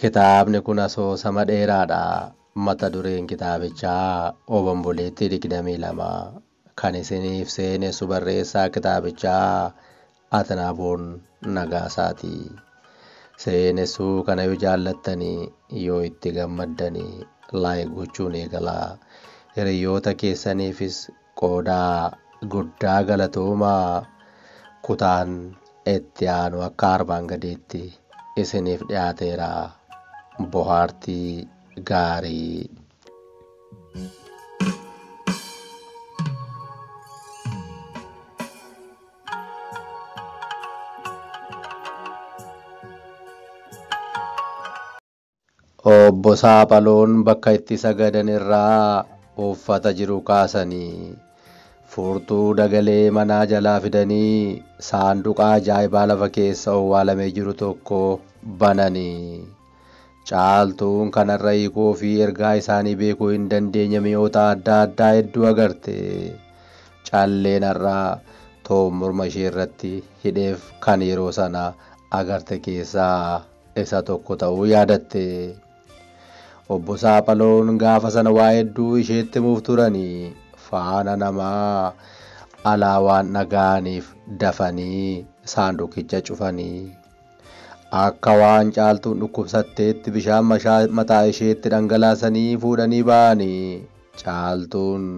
Kitaabni kun asoosama dheeraadha. Mata dureen kitaabichaa Obomboleettii 22 kan isiniif seenessu barreessaa kitaabichaa Atnaaboon Nagaasaati. Seenessuu kana yoo jaallattanii yoo itti gammaddanii laayik gochuun eegalaa. Hiriyoota keessaniifis qoodaa guddaa galatoomaa. Kutaan itti aanu akka arbaan gadiitti isiniif dhiyaateera. Bohaartii gaarii. Obbo Saaphaloon bakka itti sagadan irraa uffata jiru kaasanii furtuu dagalee manaa jalaa fidanii saanduqa ajaa'ibaa lafa keessa owwaalamee jiru tokko bananii. Caaltuun kanarra hiikuu fi ergaa isaanii beekuu hin dandeenye mi'oota adda addaa hedduu agarte. Calleen irraa toon morma ishee irratti hidheef kan yeroo sana agarte keessaa isa tokko ta'uu yaadatte. Obbo Saaphaloon gaafa sana waa hedduu isheetti himuuf turanii faana namaa alaa waan dhaga'aniif dafanii saanduqicha cufanii. Akka waan caaltuun dhukkubsatteetti bishaan mataa isheetti dhangalaasanii fuudhanii ba'anii. Caaltuun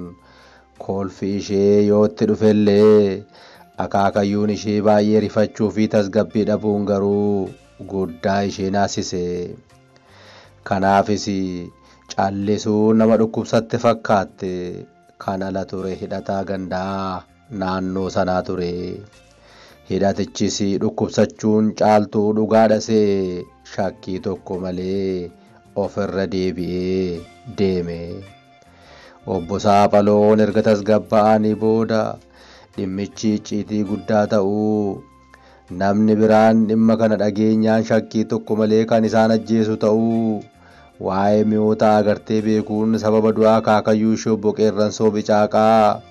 kolfi ishee yoo itti dhufellee akaakayyuun ishee baay'ee rifachuu fi tasgabbii dhabuun garuu guddaa ishee naasise. Kanaafis callisuun nama dhukkubsatte fakkaatte. Kan ala ture hidhataa gandaa naannoo sanaa ture. Hidhatichis dhukkubsachuun caaltuu dhugaadhasee shakkii tokko malee ofirra deebi'ee deeme. Obbo Saaphaloon erga tasgabba'anii booda dhimmichi icciitii guddaa ta'uu, namni biraan dhimma kana dhageenyaan shakkii tokko malee kan isaan ajjeesu ta'uu, waa'ee mi'oota agartee beekuun sababa du'aa akaakayyuu ishee obbo Qeerransoo Bicaaqaa,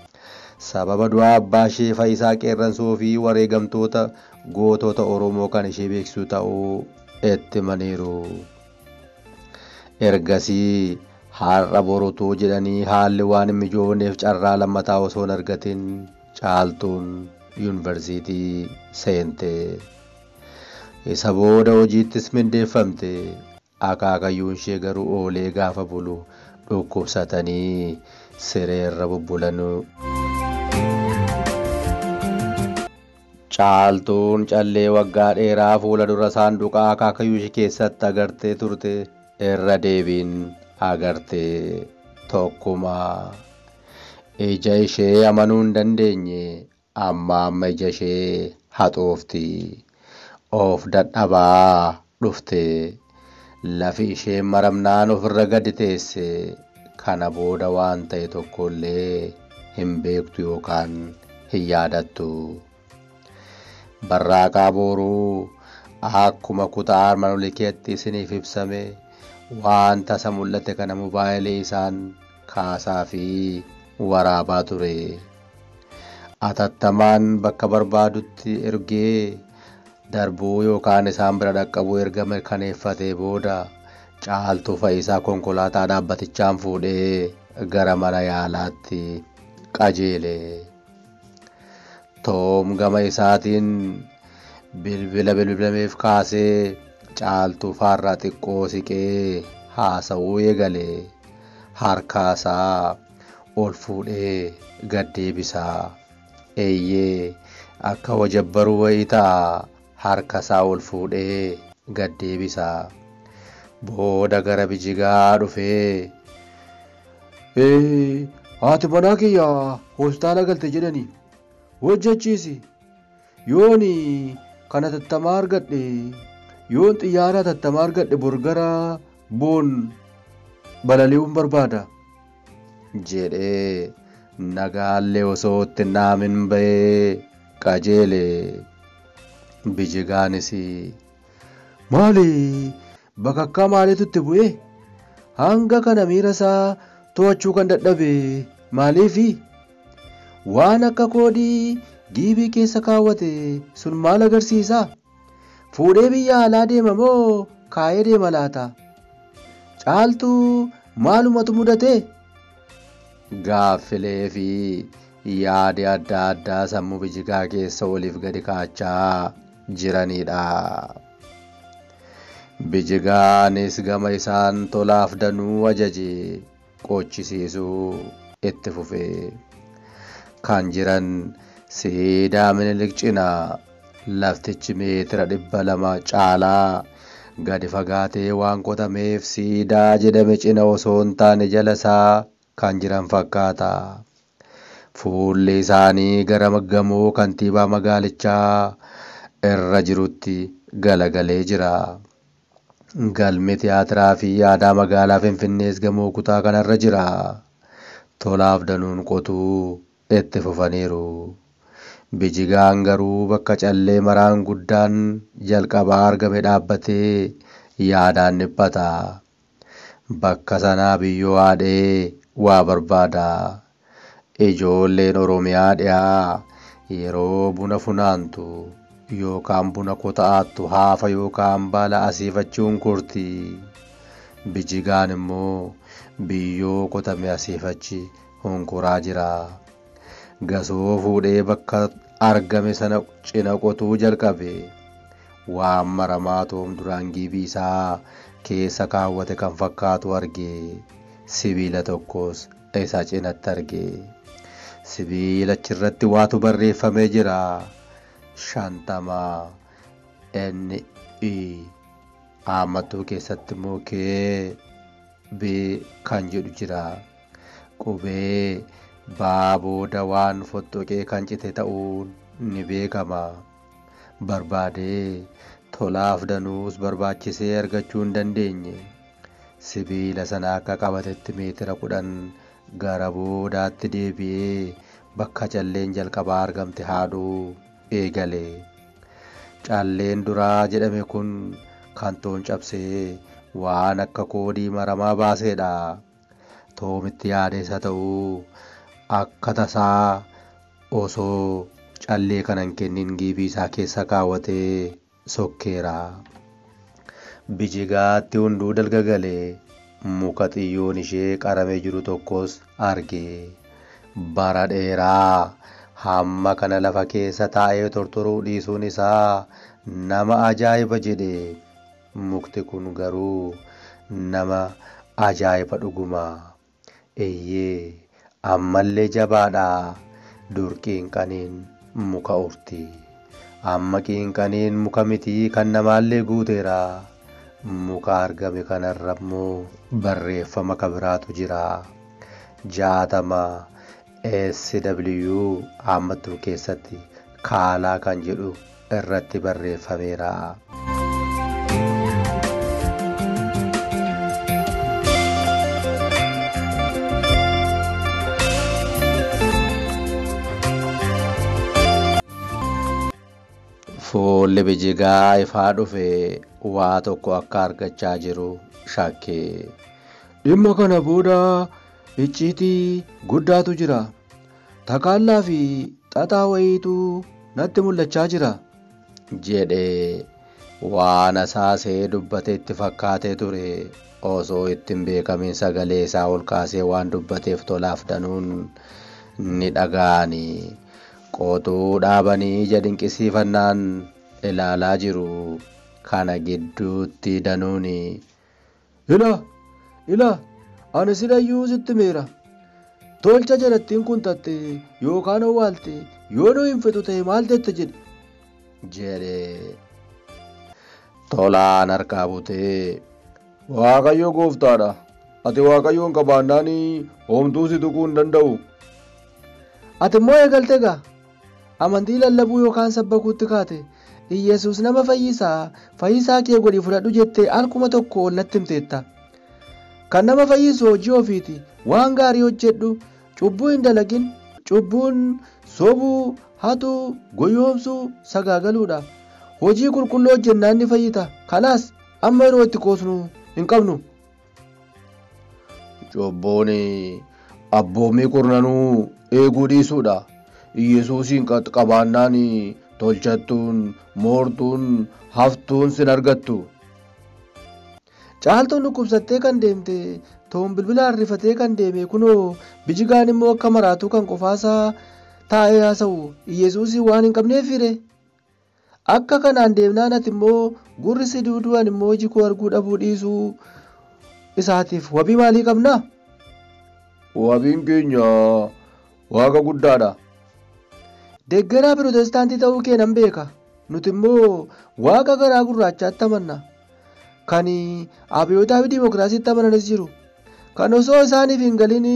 sababa du'aa abbaa ishee Fayisaa Qeerransoo fi wareegamtoota gootota Oromoo kan ishee beeksisu ta'uu itti himaniiru. Ergasii har'a borutuu jedhanii haalli waan hin mijoofneef carraa lammataa osoo hin argatin caaltuun yuunivarsiitii seente. Isa booda hojiittis mindeeffamte. Akaakayyuun ishee garuu oolee gaafa bulu dhukkubsatanii sireerra bubbulanuu. Caaltuun callee waggaa dheeraa fuula dura saanduqa akaakayyuu ishee keessatti agartee turte irra deebiin agarte. Tokkuma ija ishee amanuu hin dandeenye. Amma ija ishee haxoofti. Of dadhabaa dhufte. Lafi ishee maramnaan ofirra gadi teesse. Kana booda waan ta'e tokkollee hin beektu yookaan hin yaadattu. Barraaqaa booruu akkuma kutaa armaan olikeetti isiniif ibsame waan tasa mul'ate kana mobaayilii isaan kaasaa fi waraabaa ture. Atattamaan bakka barbaadutti ergee darbuu yookaan isaan bira dhaqqabuu erga mirkaneeffatee booda caaltuu Fayisaa konkolaataa dhaabbatichaan fuudhee gara mana yaalaatti qajeele. Toom gama isaatiin bilbilameef kaasee caaltuu faarraa xiqqoo siqee haasa'uu eegale. Harkaasaa ol fuudhee gad deebisaa. Eeyyee akka wajabbaruu wayii ta'a. Harkasaa ol fuudhee gad deebisaa. Booda gara bijigaa dhufee haati manaa kiyyaa hospitaala galte jedhanii hojjechiisi. Yoon kana tattamaa argadhe, yoon xiyyaara tattamaa argadhe borgara boon balali'uun barbaada jedhee nagaallee osoo itti naamin ba'ee qajeele. Bijigaanis maali bakakkaa maaliitu itti bu'e? Hanga kana miira isaa to'achuu kan dadhabe maaliifi? Waan akka koodii giibii keessa kaawwate sun maal agarsiisa? Fuudhee biyya alaa deema moo kaayee deema laata? Caaltuu maalumatu mudate? Gaaffilee fi yaada adda addaa sammuu Bijigaa keessa oliif gadi kaachaa jiranidha. Bijigaanis gama isaan tolaaf danuu ajaje qochisiisuu itti fufee. Kan jiran siidaa Minilik cinaa laftichi meetira 200 caalaa gadi fagaatee waan qotameef siidaa jedhame cina osoo hin taane jala isaa kan jiran fakkaata. Fuulli isaanii gara gamoo kantiibaa magaalichaa irra jirutti galagalee jira. Galmi tiyaatiraa fi aadaa magaalaa Finfinnees gamoo kutaa kanarra jira. Tolaaf danuun qotuu itti fufaniiru. Bijigaan garuu bakka callee maraan guddaan jalqabaa argame dhaabbatee yaadaan dhiphata. Bakka sanaa biyyoo haadhee waa barbaada. Ijoolleen Oromiyaa dhiyaa yeroo buna funaantu yookaan buna kota'aattu haafa yookaan baala asiifachuun kurti. Bijigaan immoo biyyoo qotame asiifachi honkoraa jira. Gasoo fuudhee bakka argame sana cina qotuu jalqabe. Waan maramaa toom duraan gibii isaa keessa kaawwate kan fakkaatu arge. Sibiila tokkos isa cinatti arge. Sibiilachirratti waatu barreeffamee jira. 50 NE Aammattuu keessatti immoo KB kan jedhu jira. Qubee baa booda waan fottoqee kan cite ta'uun ni beekama. Barbaadee tolaaf danuus barbaachisee argachuu hin dandeenye. Sibiila sana akka qabatetti meetira 10 gara boodaatti deebi'ee bakka calleen jalqabaa argamte haaduu eegale. Calleen duraa jedhame kun kan toon cabsee waan akka koodii maramaa baaseedha. Toomitti yaadeessa ta'uu akka tasaa osoo callee kanan kennin gibii isaa keessa kaawwatee sokkeera. Bijigaatti hunduu dalgagalee muka xiyyoon ishee qaramee jiru tokkos arge. Bara dheeraa hamma kana lafa keessa taa'ee tortoruu dhiisuun isaa nama ajaa'iba jedhe. Mukti kun garuu nama ajaa'iba dhuguma. Eeyyee ammallee jabaadha. Dur qiinqaniin muka urti. Amma qiinqaniin muka mitii kan namaallee guuteera. Muka argame kanarra immoo barreeffama kabiraatu jira. 60 SW Aammattuu keessatti kaalaa kan jedhu irratti barreeffameera. Fuulli Bijigaa ifaa dhufe waa tokko akka argachaa jiru shakkee. Dhimma kana booda icciitii guddaatu jira. Takaallaa fi xaxaa wayiitu natti mul'achaa jira jedhee waan asaasee dubbate itti fakkaatee ture. Osoo ittiin beekamin sagalee isaa ol kaasee waan dubbateef tolaaf danuun ni dhaga'ani. Qotuu dhaabanii ija dinqisiifannaan ilaalaa jiru. Kana gidduutti danuun ila ani sidayyuu sitti meera. Tolcha jalattiin kun tatte yookaan owwaalte yoo nu hin fixu ta'e maal jette jedhe. Tolaan harkaa butee Waaqayyo gooftaadha. Ati Waaqayyoon qabaannaan homtuu si tuquu hin danda'u. Ati immoo eegalte gaa amantii lallabuu yookaan sabbakuutti kaate. Iyesuus nama fayyisaa kee godhi fudhadhu jettee alkuma tokko natti himteetta. Kan nama fayyisu hojii ofiiti. Waan gaarii hojjedhu. Cubbuu hin dalagin. Cubbuun sobuu, hatuu, goyoomsuu, sagaagaluudha. Hojii qulqulluu hojjennaan ni fayyita. Kanaas amma yeroo itti koosnu hin qabnu. Cubbuun abboomii kurnanuu eeguu dhiisuudha. Iyesuusiin qabaannaan tolchattuun, moortuun, haftuun sin argattu. Caaltuun dhukkubsattee kan deemte toon bilbilaan rifatee kan deeme kunoo bijigaan immoo akka maraatuu kan qofaasaa taa'ee haasa'u Yesuusii waan hin qabneefire. Akka kanaan deemnaan ati immoo gurri si duudu'an immoo iji koo arguu dhabuu dhiisuu isaatiif wabii maalii qabna? Wabiin keenya Waaqa guddaadha. Deeggaraa Pirotestaantii ta'uu kee nan beeka. Nuti immoo Waaqa garaa gurraachaatti amanna. Kan Abiyyootaafi Dimookiraasiitti amananis jiru. Kan osoo isaaniif hin galin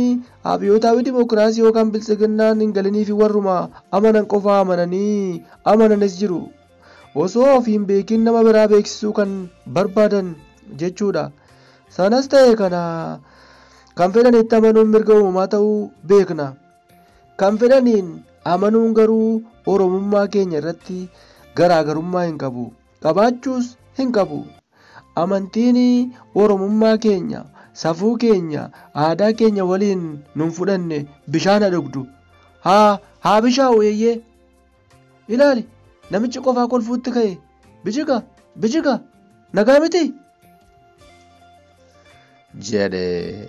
Abiyyootaafi Dimookiraasii yookaan Biltsiginnaan hin galiniif warruma amanan qofaa amananii amananis jiru. Osoo of hin beekin nama biraa beeksisuu kan barbaadan jechuudha. Sanas ta'e kana kan fedhanitti amanuun mirga uumamaa ta'uu beekna. Kan fedhaniin amanuun garuu Oromummaa keenya irratti garaagarummaa hin qabu. Qabaachuus hin qabu. Amantiin Oromummaa keenya, safuu keenya, aadaa keenya waliin nun fudhanne bishaan dhugdu. Haa bishaa'u eeyyee. Ilaali namichi qofaa kolfuutti ka'e. Bijiga nagaa miti jedhe.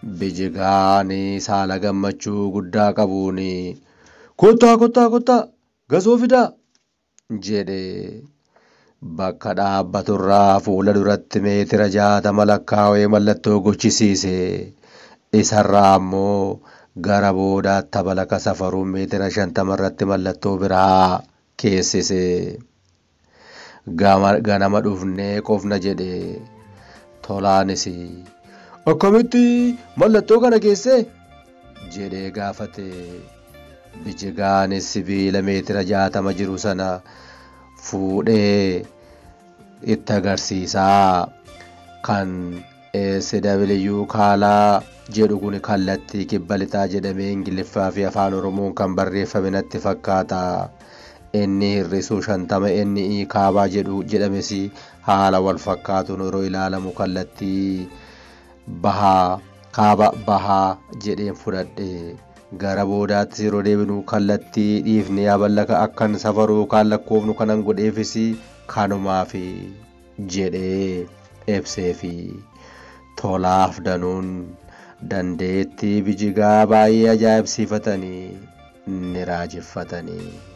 Bijigaan saala gammachuu guddaa qabuun kottaa gasoo fidaa jedhe. Bakka dhaabbaturraa fuula duratti meetira 60 lakkaa'ee mallattoo gochisiise. Isarraa ammoo gara boodaatti balaka safaruun meetira 50 irratti mallattoo biraa keessise. Ganama dhufnee qofna jedhe. Tolaanis akkamitti mallattoo kana keessee jedhee gaafate. Bijigaanis sibiila meetira 60 jiru sana fuudhee itti agarsiisaa. Kan SW kaalaa jedhu kun kallattii kibba lixaa jedhamee Ingiliffaa fi afaan Oromoon kan barreeffame natti fakkaata. Inni hir'isuu 50 inni kaabaa jedhames haala wal fakkaatuun yeroo ilaalamu kallattii kaaba bahaa jedheen fudhadhe. Gara boodaatti yeroo deebinu kallattii dhiifnee aballaka akkan safaruu yookaan lakkoofnu kanan godheefis kanumaaf jedhee ibseefi. Tolaaf danuun dandeettii bijigaa baay'ee ajaa'ibsiifatanii ni raajeffatanii.